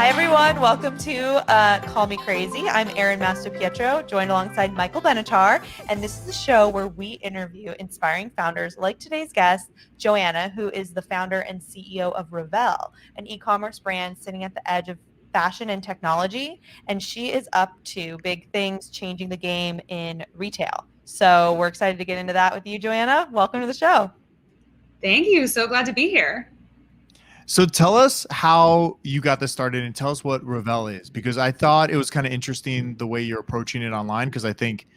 Hi, everyone. Welcome to Call Me Crazy. I'm Erin Pietro, joined alongside Michael Benatar. And this is a show where we interview inspiring founders like today's guest, JoAnna, who is the founder and CEO of Revelle, an e-commerce brand sitting at the edge of fashion and technology. And she is up to big things, changing the game in retail. So we're excited to get into that with you, JoAnna. Welcome to the show. Thank you. So glad to be here. So tell us how you got this started and tell us what Revelle is, because I thought it was kind of interesting the way you're approaching it online, because I think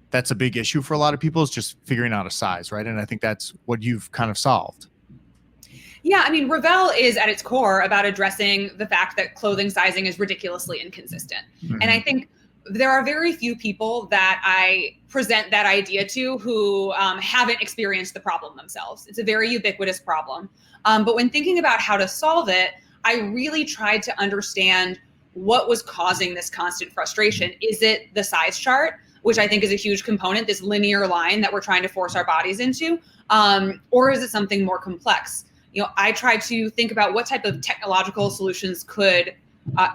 that's a big issue for a lot of people is just figuring out a size, right? And I think that's what you've kind of solved. Yeah, I mean, Revelle is at its core about addressing the fact that clothing sizing is ridiculously inconsistent. Mm-hmm. And I think there are very few people that I present that idea to who haven't experienced the problem themselves. It's a very ubiquitous problem. But when thinking about how to solve it, I really tried to understand what was causing this constant frustration. Is it the size chart, which I think is a huge component, this linear line that we're trying to force our bodies into, or is it something more complex? You know, I tried to think about what type of technological solutions could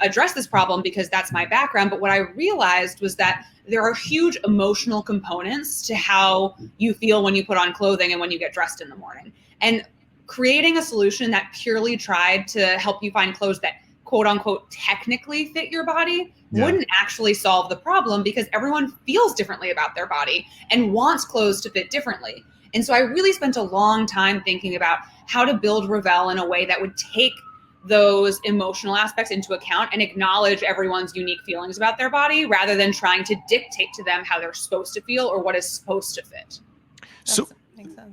address this problem because that's my background. But what I realized was that there are huge emotional components to how you feel when you put on clothing and when you get dressed in the morning. And creating a solution that purely tried to help you find clothes that quote unquote technically fit your body wouldn't actually solve the problem because everyone feels differently about their body and wants clothes to fit differently. And so I really spent a long time thinking about how to build Revelle in a way that would take those emotional aspects into account and acknowledge everyone's unique feelings about their body rather than trying to dictate to them how they're supposed to feel or what is supposed to fit.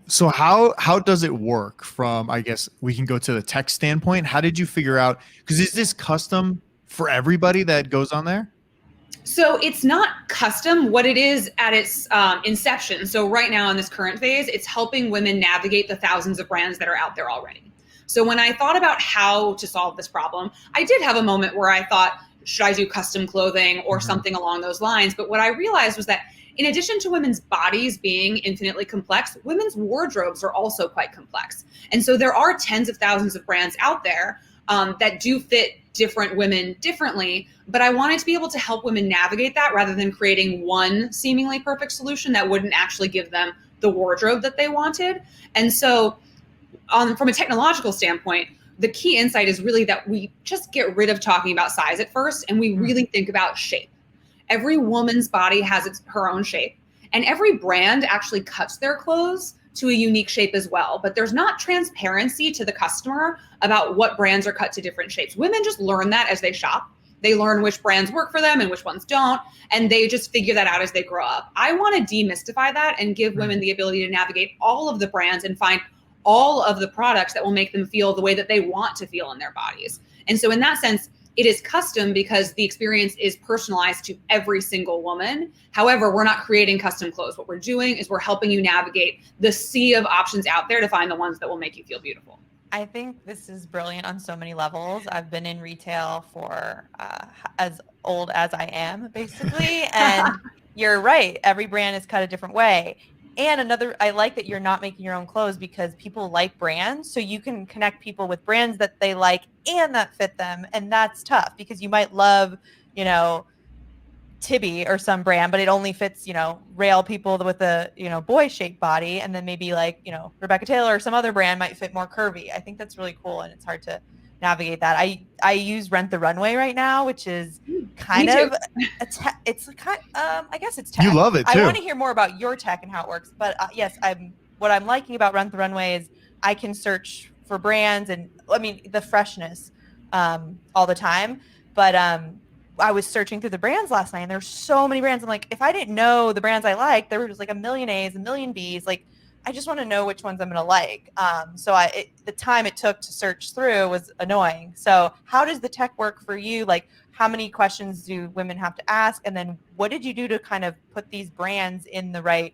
So how does it work from, I guess we can go to the tech standpoint. How did you figure out, because is this custom for everybody that goes on there? So it's not custom. What it is at its inception. So right now in this current phase, it's helping women navigate the thousands of brands that are out there already. So when I thought about how to solve this problem, I did have a moment where I thought, should I do custom clothing or something along those lines? But what I realized was that in addition to women's bodies being infinitely complex, women's wardrobes are also quite complex. And so there are tens of thousands of brands out there that do fit different women differently. But I wanted to be able to help women navigate that rather than creating one seemingly perfect solution that wouldn't actually give them the wardrobe that they wanted. And so from a technological standpoint, the key insight is really that we just get rid of talking about size at first and we really think about shape. Every woman's body has her own shape, and every brand actually cuts their clothes to a unique shape as well. But there's not transparency to the customer about what brands are cut to different shapes. Women just learn that as they shop. They learn which brands work for them and which ones don't, and they just figure that out as they grow up. I want to demystify that and give women the ability to navigate all of the brands and find all of the products that will make them feel the way that they want to feel in their bodies. And so in that sense, it is custom because the experience is personalized to every single woman. However, we're not creating custom clothes. What we're doing is we're helping you navigate the sea of options out there to find the ones that will make you feel beautiful. I think this is brilliant on so many levels. I've been in retail for as old as I am, basically. And you're right. Every brand is cut a different way. And I like that you're not making your own clothes because people like brands. So you can connect people with brands that they like and that fit them. And that's tough because you might love, Tibby or some brand, but it only fits, rail people with a, boy shaped body. And then maybe like, Rebecca Taylor or some other brand might fit more curvy. I think that's really cool. And it's hard to navigate that. I use Rent the Runway right now, which is kind of I guess it's tech. You love it too. I want to hear more about your tech and how it works. But yes, what I'm liking about Rent the Runway is I can search for brands and the freshness all the time. But I was searching through the brands last night and there's so many brands. I'm like, if I didn't know the brands I like, there were just like a million A's, a million B's. Like, I just want to know which ones I'm going to like. So the time it took to search through was annoying. So how does the tech work for you? Like, how many questions do women have to ask? And then what did you do to kind of put these brands in the right,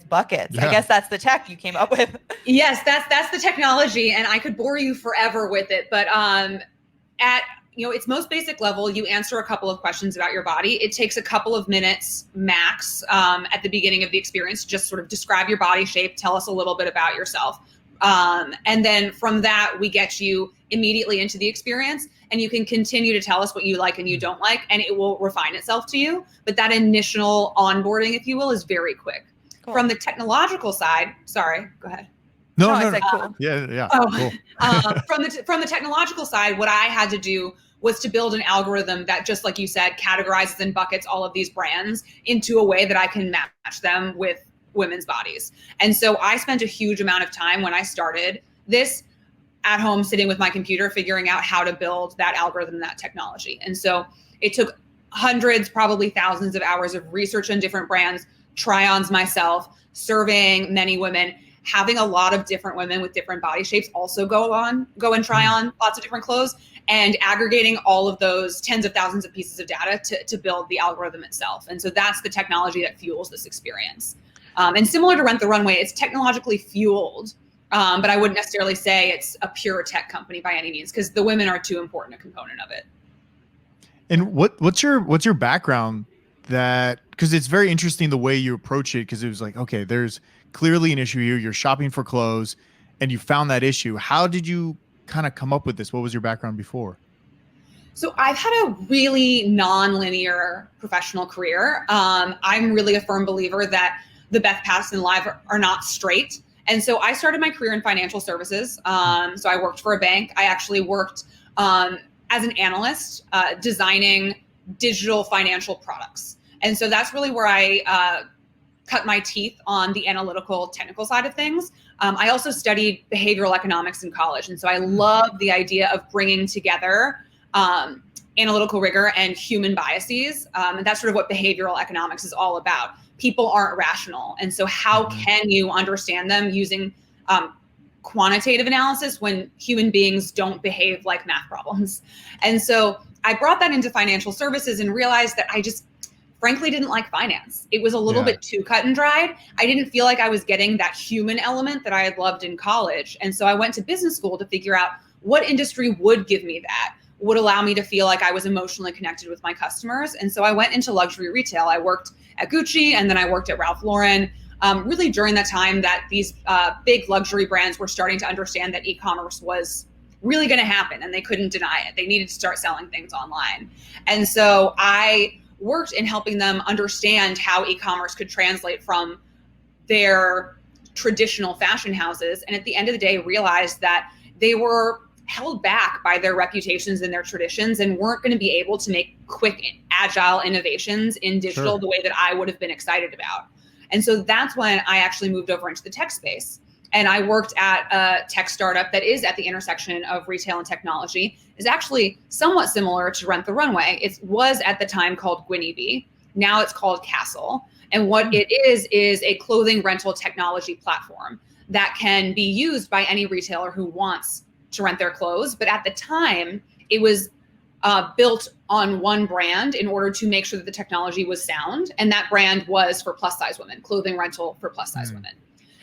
buckets? Yeah. I guess that's the tech you came up with. Yes, that's the technology. And I could bore you forever with it. But at its most basic level, you answer a couple of questions about your body. It takes a couple of minutes max at the beginning of the experience. Just sort of describe your body shape, tell us a little bit about yourself. And then from that, we get you immediately into the experience, and you can continue to tell us what you like and you don't like, and it will refine itself to you. But that initial onboarding, if you will, is very quick. Cool. From the technological side, sorry, go ahead. No, I no, said no. cool. Yeah. Oh, Cool. From the technological side, what I had to do was to build an algorithm that, just like you said, categorizes and buckets all of these brands into a way that I can match them with women's bodies. And so I spent a huge amount of time when I started this at home, sitting with my computer, figuring out how to build that algorithm, that technology. And so it took hundreds, probably thousands of hours of research on different brands, try-ons myself, surveying many women, having a lot of different women with different body shapes also go and try on lots of different clothes, and aggregating all of those tens of thousands of pieces of data to build the algorithm itself. And so that's the technology that fuels this experience. And similar to Rent the Runway, it's technologically fueled, but I wouldn't necessarily say it's a pure tech company by any means, because the women are too important a component of it. And what's your background? That, because it's very interesting the way you approach it, because it was like, okay, there's clearly an issue here. You're shopping for clothes and you found that issue. How did you kind of come up with this? What was your background before? So I've had a really non-linear professional career. I'm really a firm believer that the best paths in life are not straight. And so I started my career in financial services. So I worked for a bank. I actually worked as an analyst, designing digital financial products. And so that's really where I cut my teeth on the analytical, technical side of things. I also studied behavioral economics in college. And so I love the idea of bringing together analytical rigor and human biases. And that's sort of what behavioral economics is all about. People aren't rational. And so how can you understand them using quantitative analysis when human beings don't behave like math problems? And so I brought that into financial services and realized that I just frankly didn't like finance. It was a little bit too cut and dried. I didn't feel like I was getting that human element that I had loved in college. And so I went to business school to figure out what industry would give me that, would allow me to feel like I was emotionally connected with my customers. And so I went into luxury retail. I worked at Gucci, and then I worked at Ralph Lauren, really during that time that these big luxury brands were starting to understand that e-commerce was really going to happen and they couldn't deny it. They needed to start selling things online. And so I worked in helping them understand how e-commerce could translate from their traditional fashion houses. And at the end of the day, realized that they were held back by their reputations and their traditions and weren't going to be able to make quick, agile innovations in digital the way that I would have been excited about. And so that's when I actually moved over into the tech space. And I worked at a tech startup that is at the intersection of retail and technology. Is actually somewhat similar to Rent the Runway. It was at the time called Gwynnie Bee. Now it's called Castle. And what it is a clothing rental technology platform that can be used by any retailer who wants to rent their clothes. But at the time, it was built on one brand in order to make sure that the technology was sound. And that brand was for plus size women, clothing rental for plus size women.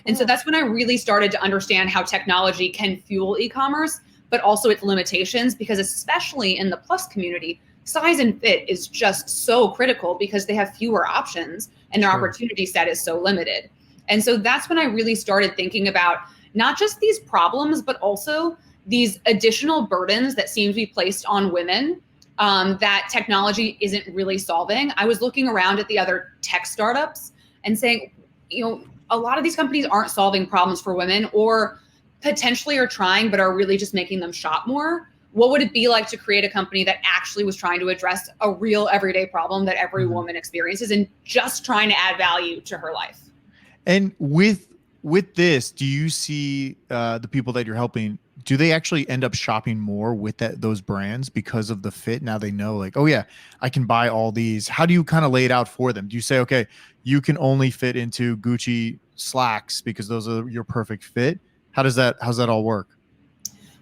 And so that's when I really started to understand how technology can fuel e-commerce, but also its limitations, because especially in the plus community, size and fit is just so critical because they have fewer options and their opportunity set is so limited. And so that's when I really started thinking about not just these problems, but also these additional burdens that seem to be placed on women that technology isn't really solving. I was looking around at the other tech startups and saying, you know, a lot of these companies aren't solving problems for women, or potentially are trying, but are really just making them shop more. What would it be like to create a company that actually was trying to address a real everyday problem that every woman experiences and just trying to add value to her life? And with this, do you see the people that you're helping, do they actually end up shopping more with those brands because of the fit? Now they know, like, oh yeah, I can buy all these. How do you kind of lay it out for them? Do you say, okay, you can only fit into Gucci slacks because those are your perfect fit? How's that all work?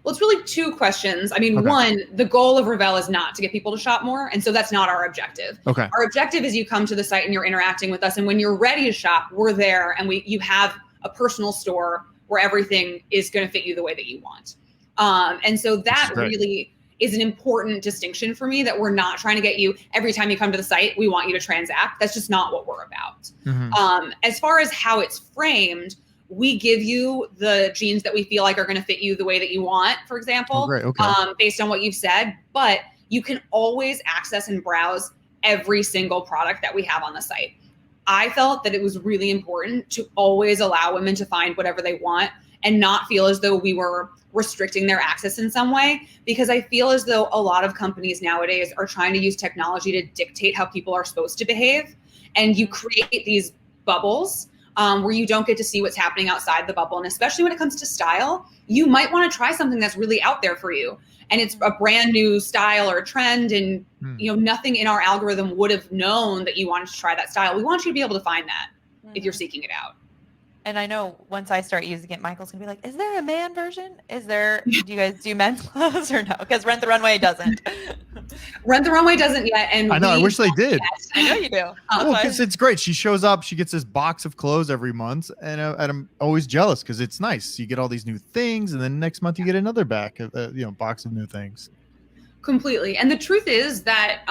Well, it's really two questions. I mean, one, the goal of Revelle is not to get people to shop more. And so that's not our objective. Okay. Our objective is you come to the site and you're interacting with us. And when you're ready to shop, we're there, and you have a personal store where everything is going to fit you the way that you want. And so that really is an important distinction for me, that we're not trying to get you every time you come to the site, we want you to transact. That's just not what we're about. As far as how it's framed, we give you the jeans that we feel like are going to fit you the way that you want, for example, great. Okay. Based on what you've said. But you can always access and browse every single product that we have on the site. I felt that it was really important to always allow women to find whatever they want and not feel as though we were restricting their access in some way, because I feel as though a lot of companies nowadays are trying to use technology to dictate how people are supposed to behave. And you create these bubbles where you don't get to see what's happening outside the bubble. And especially when it comes to style, you might want to try something that's really out there for you. And it's a brand new style or trend. And nothing in our algorithm would have known that you wanted to try that style. We want you to be able to find that if you're seeking it out. And I know once I start using it, Michael's gonna be like, is there a man version? Do you guys do men's clothes or no? Because Rent the Runway doesn't. Rent the Runway doesn't yet. And I know, I wish they did. I know you do. Well, because it's great. She shows up, she gets this box of clothes every month, and I'm always jealous because it's nice. You get all these new things, and then next month you get another box of new things. Completely. And the truth is that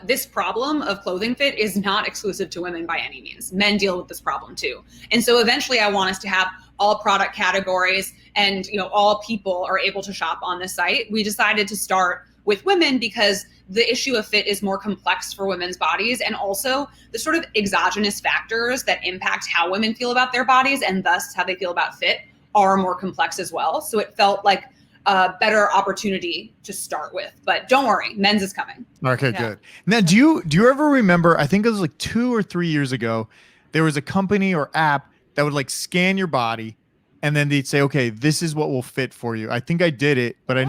this problem of clothing fit is not exclusive to women by any means. Men deal with this problem too. And so eventually I want us to have all product categories and all people are able to shop on this site. We decided to start with women because the issue of fit is more complex for women's bodies, and also the sort of exogenous factors that impact how women feel about their bodies and thus how they feel about fit are more complex as well. So it felt like a better opportunity to start with, but don't worry, men's is coming. Okay, good. Now, do you ever remember, I think it was like 2 or 3 years ago, there was a company or app that would like scan your body and then they'd say, okay, this is what will fit for you. I think I did it, but I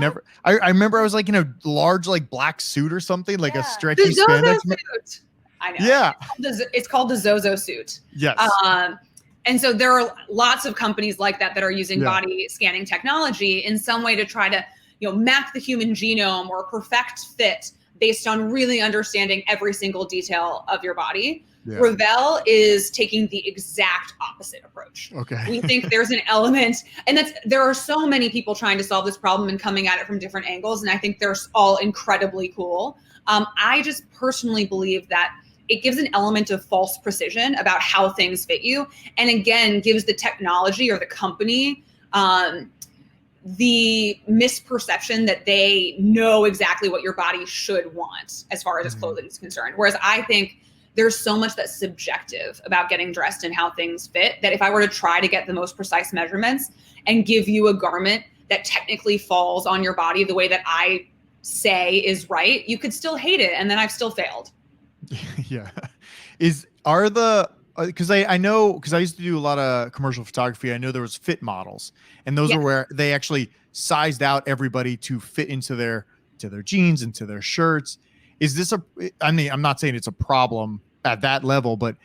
remember I was like in a large like black suit or something, like a stretchy spandex suit. I know. Yeah. It's called the Zozo suit. Yes. And so there are lots of companies like that are using body scanning technology in some way to try to, map the human genome or perfect fit based on really understanding every single detail of your body. Yeah. Revelle is taking the exact opposite approach. Okay. We think there's an element, and there are so many people trying to solve this problem and coming at it from different angles. And I think they're all incredibly cool. I just personally believe that it gives an element of false precision about how things fit you. And again, gives the technology or the company the misperception that they know exactly what your body should want as far as its clothing is concerned. Whereas I think there's so much that's subjective about getting dressed and how things fit that if I were to try to get the most precise measurements and give you a garment that technically falls on your body the way that I say is right, you could still hate it. And then I've still failed. Yeah. Because I know, because I used to do a lot of commercial photography, I know there was fit models, and those are where they actually sized out everybody to fit into their jeans, into their shirts. Is this I'm not saying it's a problem at that level, but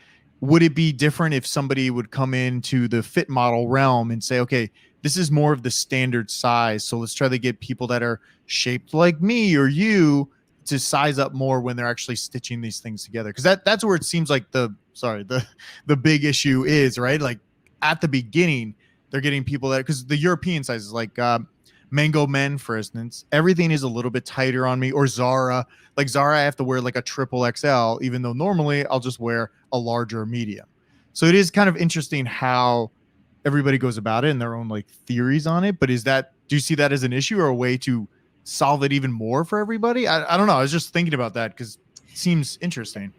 would it be different if somebody would come into the fit model realm and say, okay, this is more of the standard size, so let's try to get people that are shaped like me or you to size up more when they're actually stitching these things together? Because that's where it seems like the big issue is, right? Like at the beginning, they're getting people that, because the European sizes, like Mango Men, for instance, everything is a little bit tighter on me. Or Zara, I have to wear like a triple XL, even though normally I'll just wear a larger medium. So it is kind of interesting how everybody goes about it and their own like theories on it. But do you see that as an issue or a way to solve it even more for everybody? I don't know. I was just thinking about that because it seems interesting.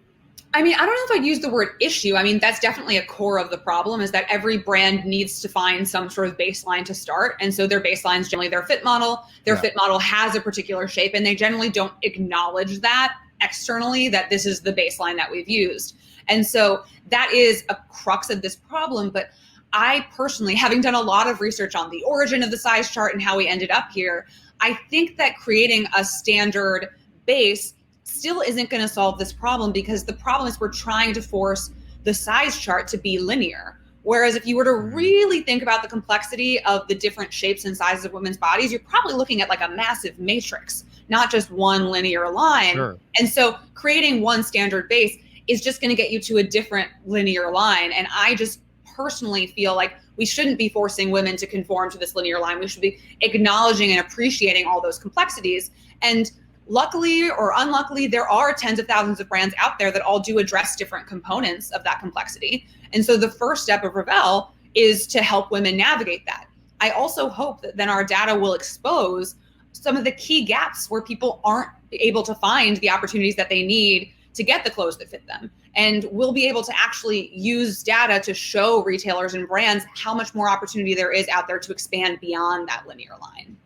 I mean, I don't know if I'd use the word issue. I mean, that's definitely a core of the problem, is that every brand needs to find some sort of baseline to start. And so their baseline is generally their fit model. Their fit model has a particular shape, and they generally don't acknowledge that externally, that this is the baseline that we've used. And so that is a crux of this problem. But I personally, having done a lot of research on the origin of the size chart and how we ended up here, I think that creating a standard base still isn't going to solve this problem, because the problem is we're trying to force the size chart to be linear. Whereas if you were to really think about the complexity of the different shapes and sizes of women's bodies, you're probably looking at like a massive matrix, not just one linear line. Sure. And so creating one standard base is just going to get you to a different linear line. And I just personally feel like we shouldn't be forcing women to conform to this linear line. We should be acknowledging and appreciating all those complexities. And luckily or unluckily, there are tens of thousands of brands out there that all do address different components of that complexity. And so the first step of Revelle is to help women navigate that. I also hope that then our data will expose some of the key gaps where people aren't able to find the opportunities that they need to get the clothes that fit them. And we'll be able to actually use data to show retailers and brands how much more opportunity there is out there to expand beyond that linear line.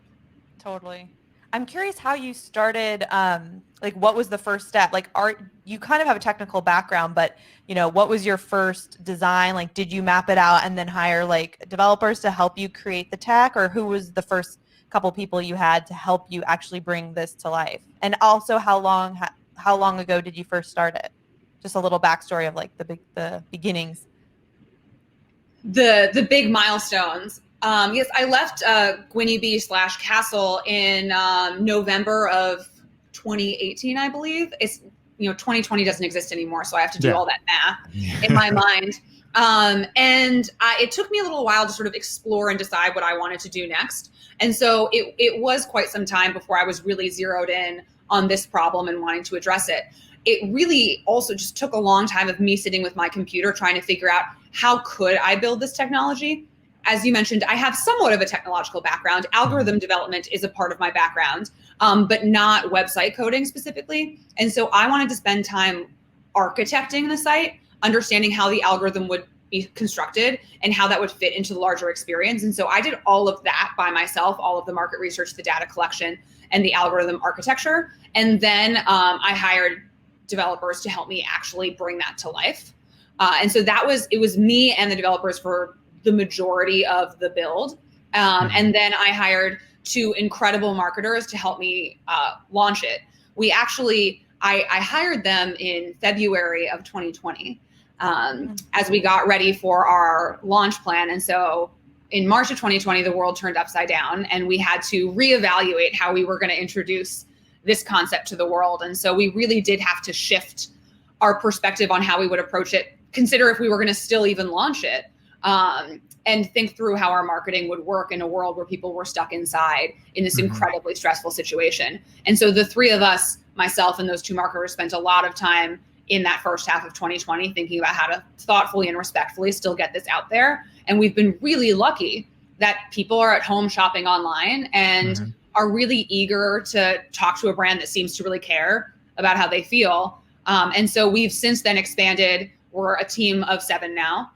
Totally. I'm curious how you started, like what was the first step? Like you kind of have a technical background, but what was your first design? Like, did you map it out and then hire like developers to help you create the tech, or who was the first couple people you had to help you actually bring this to life? And also how long ago did you first start it? Just a little backstory of like the beginnings. The big milestones. Yes, I left Gwynnie Bee / Castle in November of 2018, I believe. It's 2020 doesn't exist anymore, so I have to do all that math in my mind. And it took me a little while to sort of explore and decide what I wanted to do next. And so it was quite some time before I was really zeroed in on this problem and wanting to address it. It really also just took a long time of me sitting with my computer trying to figure out how could I build this technology. As you mentioned, I have somewhat of a technological background. Algorithm development is a part of my background, but not website coding specifically. And so I wanted to spend time architecting the site, understanding how the algorithm would be constructed and how that would fit into the larger experience. And so I did all of that by myself, all of the market research, the data collection, and the algorithm architecture. And then I hired developers to help me actually bring that to life. And so it was me and the developers for the majority of the build. And then I hired 2 incredible marketers to help me launch it. I hired them in February of 2020 as we got ready for our launch plan. And so in March of 2020, the world turned upside down and we had to reevaluate how we were going to introduce this concept to the world. And so we really did have to shift our perspective on how we would approach it, consider if we were going to still even launch it, and think through how our marketing would work in a world where people were stuck inside in this incredibly stressful situation. And so the 3 of us, myself and those 2 marketers, spent a lot of time in that first half of 2020 thinking about how to thoughtfully and respectfully still get this out there. And we've been really lucky that people are at home shopping online and are really eager to talk to a brand that seems to really care about how they feel. And so we've since then expanded. We're a team of 7 now.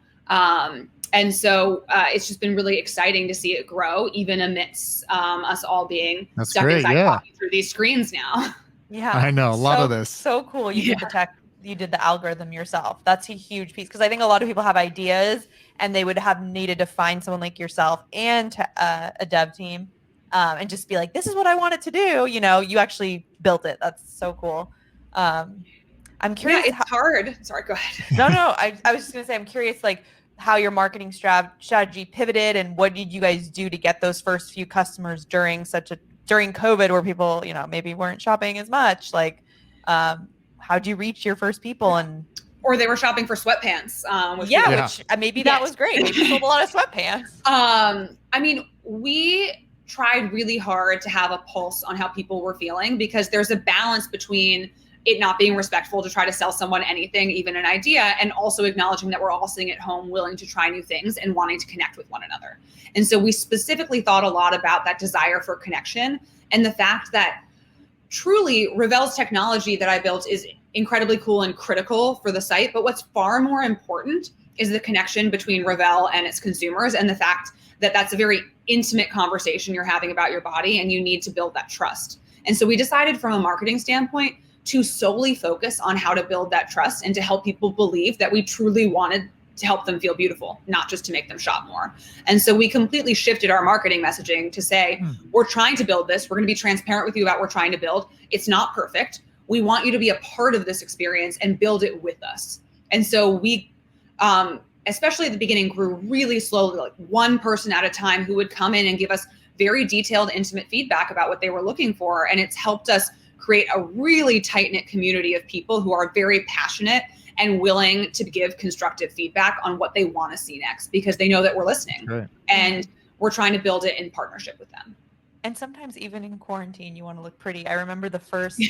And so it's just been really exciting to see it grow, even amidst us all being stuck inside talking through these screens now. Yeah, I know a lot of this. So cool. You did the tech, you did the algorithm yourself. That's a huge piece, because I think a lot of people have ideas and they would have needed to find someone like yourself and a dev team and just be like, this is what I want it to do. You actually built it. That's so cool. I'm curious. Yeah, it's hard. Sorry, go ahead. No. I was just going to say, I'm curious, like, how your marketing strategy pivoted and what did you guys do to get those first few customers during COVID where people, maybe weren't shopping as much? Like, how'd you reach your first people? Or they were shopping for sweatpants. Which maybe that was great. Maybe you sold a lot of sweatpants. I mean, we tried really hard to have a pulse on how people were feeling, because there's a balance between it not being respectful to try to sell someone anything, even an idea, and also acknowledging that we're all sitting at home willing to try new things and wanting to connect with one another. And so we specifically thought a lot about that desire for connection and the fact that truly Revelle's technology that I built is incredibly cool and critical for the site. But what's far more important is the connection between Revelle and its consumers, and the fact that that's a very intimate conversation you're having about your body, and you need to build that trust. And so we decided from a marketing standpoint to solely focus on how to build that trust and to help people believe that we truly wanted to help them feel beautiful, not just to make them shop more. And so we completely shifted our marketing messaging to say, we're trying to build this. We're going to be transparent with you about what we're trying to build. It's not perfect. We want you to be a part of this experience and build it with us. And so we, especially at the beginning, grew really slowly, like 1 person at a time who would come in and give us very detailed, intimate feedback about what they were looking for. And it's helped us create a really tight-knit community of people who are very passionate and willing to give constructive feedback on what they want to see next, because they know that we're listening. Right. And we're trying to build it in partnership with them. And sometimes even in quarantine, you want to look pretty. I remember the first,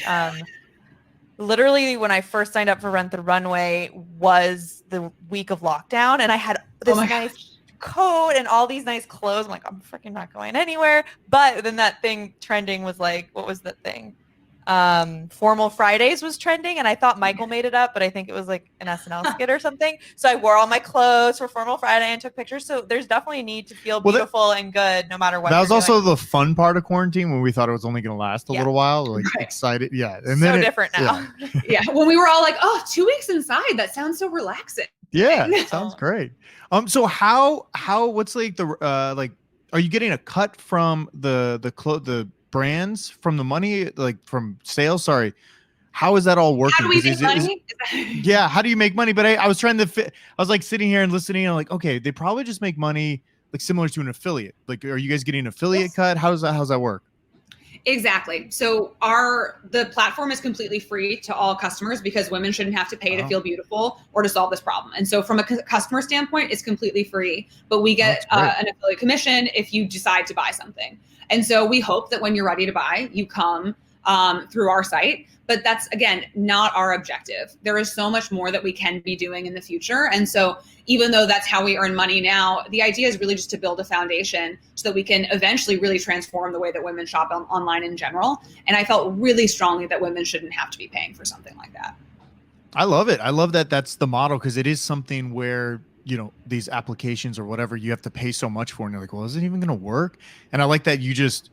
literally when I first signed up for Rent the Runway was the week of lockdown, and I had this coat and all these nice clothes. I'm like, I'm freaking not going anywhere. But then that thing trending was like, what was that thing? Formal Fridays was trending, and I thought Michael made it up, but I think it was like an SNL skit or something. So I wore all my clothes for Formal Friday and took pictures. So there's definitely a need to feel beautiful and good no matter what. That was you're also doing. the fun part of quarantine when we thought it was only going to last a little while, like excited. Yeah. And then different now. Yeah. When we were all like, oh, 2 weeks inside, that sounds so relaxing. Yeah. Sounds great. So how what's like the like, are you getting a cut from the brands from the money, like from sales? Sorry. How is that all working? How do we make money? Yeah. How do you make money? But I was trying to I was like sitting here and listening and I'm like, okay, they probably just make money like similar to an affiliate. Like, are you guys getting an affiliate cut? How's that work? Exactly. So the platform is completely free to all customers because women shouldn't have to pay to feel beautiful or to solve this problem. And so from a customer standpoint, it's completely free, but we get an affiliate commission if you decide to buy something. And so we hope that when you're ready to buy, you come through our site. But that's, again, not our objective. There is so much more that we can be doing in the future. And so even though that's how we earn money now, the idea is really just to build a foundation so that we can eventually really transform the way that women shop online in general. And I felt really strongly that women shouldn't have to be paying for something like that. I love it. I love that that's the model, because it is something where, you know, these applications or whatever, you have to pay so much for, and you're like, well, is it even going to work? And I like that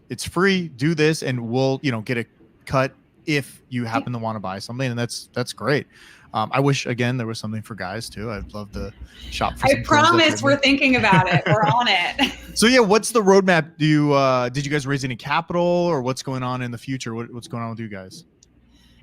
it's free, do this, and we'll, you know, get a cut if you happen to want to buy something. And that's great. I wish, again, there was something for guys too. I'd love to shop for some. I promise we're thinking about it. We're on it. So yeah, what's the roadmap? Did you guys raise any capital, or what's going on in the future? What's going on with you guys?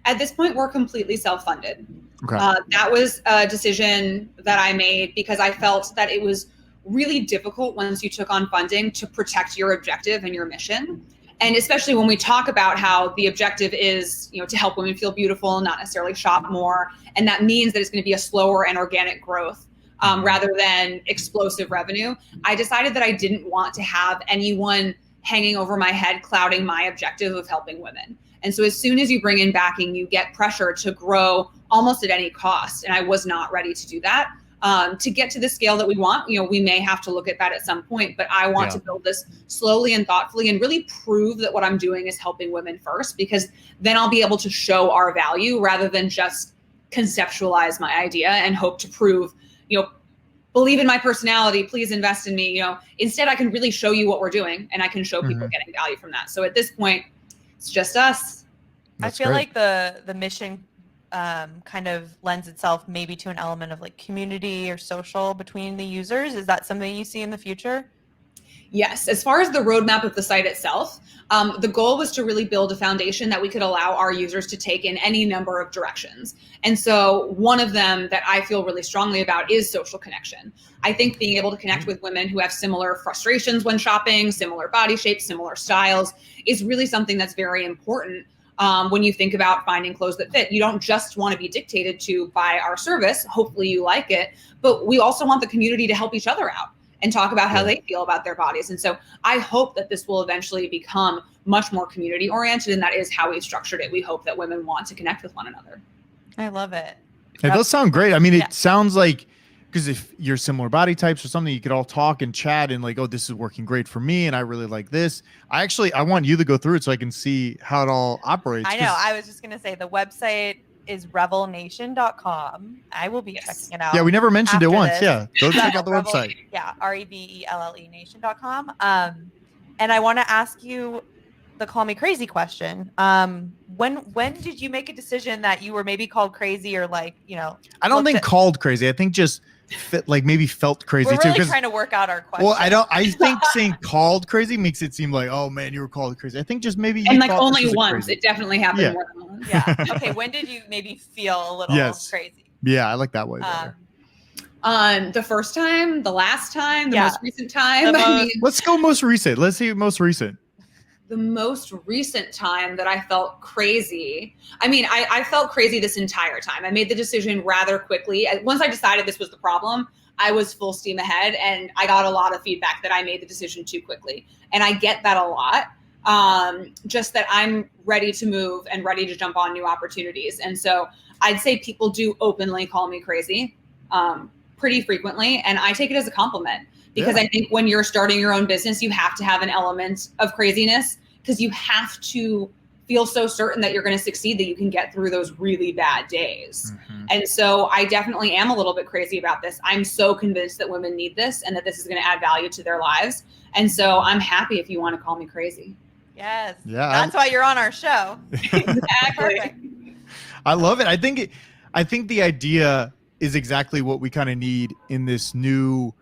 At this point, we're completely self-funded. Okay. That was a decision that I made because I felt that it was really difficult once you took on funding to protect your objective and your mission. And especially when we talk about how the objective is, you know, to help women feel beautiful, not necessarily shop more. And that means that it's going to be a slower and organic growth rather than explosive revenue. I decided that I didn't want to have anyone hanging over my head, clouding my objective of helping women. And so as soon as you bring in backing, you get pressure to grow almost at any cost. And I was not ready to do that. To get to the scale that we want, you know, we may have to look at that at some point, but I want to build this slowly and thoughtfully and really prove that what I'm doing is helping women first, because then I'll be able to show our value rather than just conceptualize my idea and hope to prove, you know, believe in my personality, please invest in me. You know, instead I can really show you what we're doing and I can show people getting value from that. So at this point, it's just us. That's I feel great. Like the mission kind of lends itself maybe to an element of like community or social between the users. Is that something you see in the future? Yes. As far as the roadmap of the site itself, the goal was to really build a foundation that we could allow our users to take in any number of directions. And so one of them that I feel really strongly about is social connection. I think being able to connect with women who have similar frustrations when shopping, similar body shapes, similar styles is really something that's very important. When you think about finding clothes that fit, you don't just want to be dictated to by our service. Hopefully you like it, but we also want the community to help each other out and talk about how they feel about their bodies. And so I hope that this will eventually become much more community oriented. And that is how we've structured it. We hope that women want to connect with one another. I love it. It does sound great. I mean, it sounds like, because if you're similar body types or something, you could all talk and chat and like, oh, this is working great for me, and I really like this. I want you to go through it so I can see how it all operates. I know. I was just going to say the website is revelnation.com. I will be checking it out. Yeah, we never mentioned it once. Yeah, go check out the website. Yeah, REVELLE nation.com. And I want to ask you the call me crazy question. When did you make a decision that you were maybe called crazy, or like, you know? I don't think called crazy. I think just maybe felt crazy too. We're really too, trying to work out our question. Well, I think saying called crazy makes it seem like, oh man, you were called crazy. I think just maybe you and like only once. It definitely happened more than once. Yeah. Okay. When did you maybe feel a little crazy? Yeah, I like that way better. The first time, the last time, the most recent time. Let's go most recent. Let's see most recent. The most recent time that I felt crazy. I mean, I felt crazy this entire time. I made the decision rather quickly. Once I decided this was the problem, I was full steam ahead, and I got a lot of feedback that I made the decision too quickly. And I get that a lot. Just that I'm ready to move and ready to jump on new opportunities. And so I'd say people do openly call me crazy pretty frequently. And I take it as a compliment, because I think when you're starting your own business, you have to have an element of craziness, because you have to feel so certain that you're going to succeed that you can get through those really bad days. And so I definitely am a little bit crazy about this. I'm so convinced that women need this and that this is going to add value to their lives. And so I'm happy if you want to call me crazy. Yes. Yeah. That's why you're on our show. Exactly. I love it. I think the idea is exactly what we kind of need in this new,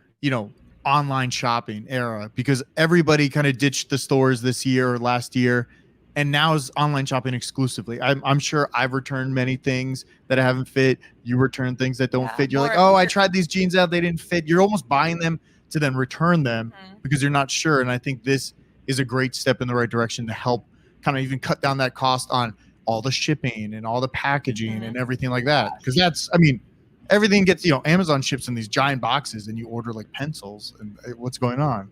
online shopping era, because everybody kind of ditched the stores this year or last year, and now is online shopping exclusively. I'm sure I've returned many things that haven't fit. You return things that don't fit. You're like, oh, I tried these jeans out, they didn't fit. You're almost buying them to then return them because you're not sure. And I think this is a great step in the right direction to help kind of even cut down that cost on all the shipping and all the packaging and everything like that. Because everything gets, Amazon ships in these giant boxes and you order like pencils and what's going on?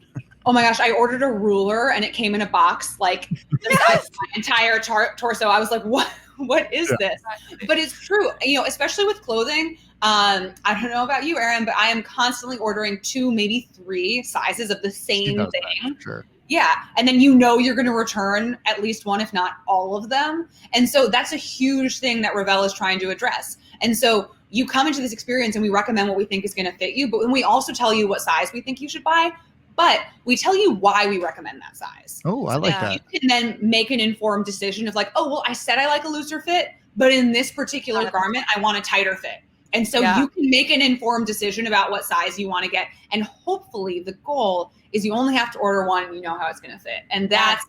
Oh my gosh, I ordered a ruler and it came in a box like the size of my entire torso. I was like, what is this? But it's true, especially with clothing. I don't know about you, Erin, but I am constantly ordering 2, maybe 3 sizes of the same thing. Sure. Yeah. And then you're going to return at least one, if not all of them. And so that's a huge thing that Revelle is trying to address. And so you come into this experience and we recommend what we think is going to fit you, but then we also tell you what size we think you should buy, but we tell you why we recommend that size. Oh, I like that. You can then make an informed decision of like, oh, well, I said I like a looser fit, but in this particular garment, I want a tighter fit. And so you can make an informed decision about what size you want to get. And hopefully the goal is you only have to order one and you know how it's going to fit. And that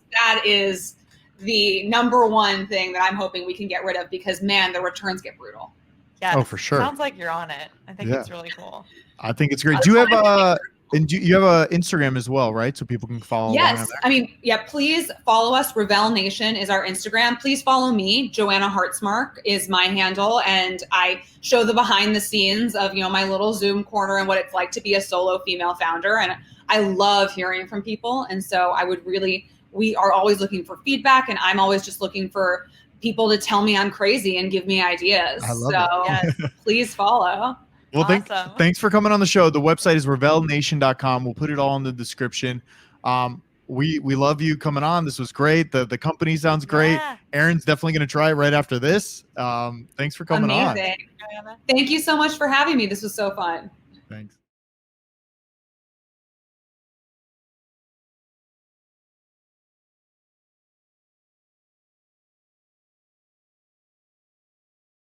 is the number one thing that I'm hoping we can get rid of, because man, the returns get brutal. Yeah. Oh, for sure. Sounds like you're on it. I think it's really cool. I think it's great. Do you have you have a Instagram as well, right? So people can follow. Yes. Please follow us. Revelle Nation is our Instagram. Please follow me. JoAnna Hartzmark is my handle. And I show the behind the scenes of, my little Zoom corner and what it's like to be a solo female founder. And I love hearing from people. And so we are always looking for feedback, and I'm always just looking for people to tell me I'm crazy and give me ideas. I love it. Please follow. Well, awesome. Thanks for coming on the show. The website is revellenation.com. We'll put it all in the description. We love you coming on. This was great. The company sounds great. Yeah. Erin's definitely going to try it right after this. Thanks for coming on. Thank you so much for having me. This was so fun. Thanks.